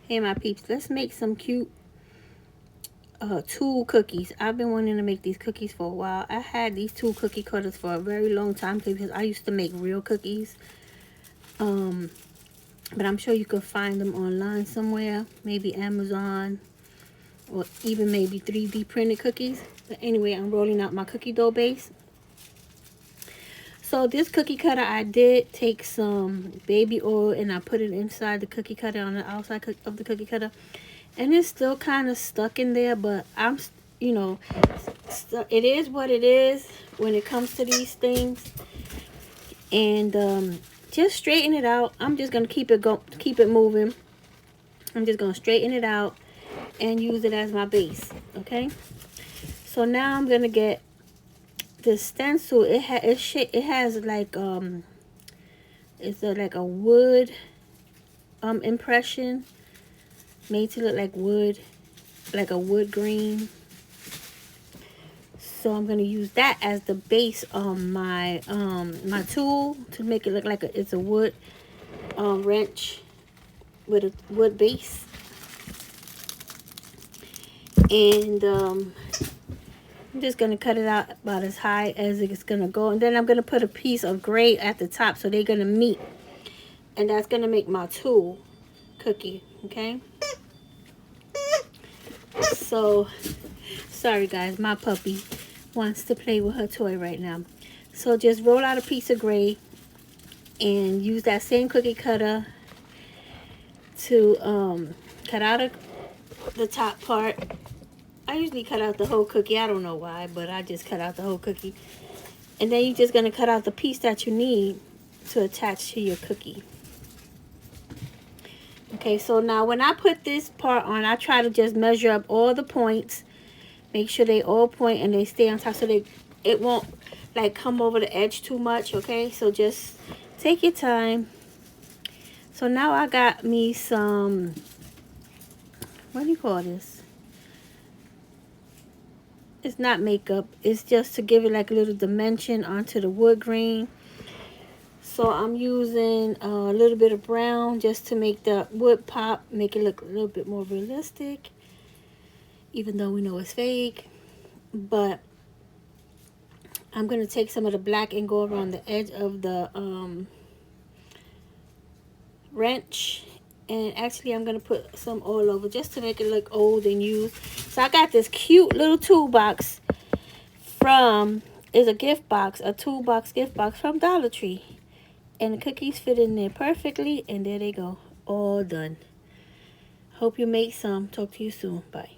Hey my peeps, let's make some cute tool cookies. I've been wanting to make these cookies for a while. I had these tool cookie cutters for a very long time because I used to make real cookies. But I'm sure you can find them online somewhere, maybe Amazon, or even maybe 3D printed cookies. But anyway, I'm rolling out my cookie dough base. So this cookie cutter, I did take some baby oil and I put it inside the cookie cutter on the outside of the cookie cutter. And it's still kind of stuck in there, but you know, it is what it is when it comes to these things. And just straighten it out. I'm just gonna keep it moving. I'm just gonna straighten it out and use it as my base. Okay. So now I'm gonna get the stencil. It has like it's like a wood impression made to look like wood, like a wood green. So I'm going to use that as the base on my my tool to make it look like it's a wood wrench with a wood base. And I'm just going to cut it out about as high as it's going to go. And then I'm going to put a piece of gray at the top so they're going to meet. And that's going to make my tool cookie, okay? So, sorry guys, my puppy wants to play with her toy right now. So just roll out a piece of gray and use that same cookie cutter to cut out the top part. I usually cut out the whole cookie. I don't know why, but I just cut out the whole cookie. And then you're just going to cut out the piece that you need to attach to your cookie. Okay, so now when I put this part on, I try to just measure up all the points. Make sure they all point and they stay on top so it won't like come over the edge too much, okay? So just take your time. So now I got me some, what do you call this? It's not makeup. It's just to give it like a little dimension onto the wood grain. So I'm using a little bit of brown just to make the wood pop, make it look a little bit more realistic, even though we know it's fake. But I'm going to take some of the black and go around the edge of the wrench. And actually I'm going to put some all over just to make it look old and used. So I got this cute little toolbox from, is a gift box, a toolbox gift box from Dollar Tree. And the cookies fit in there perfectly. And there they go. All done. Hope you make some. Talk to you soon. Bye.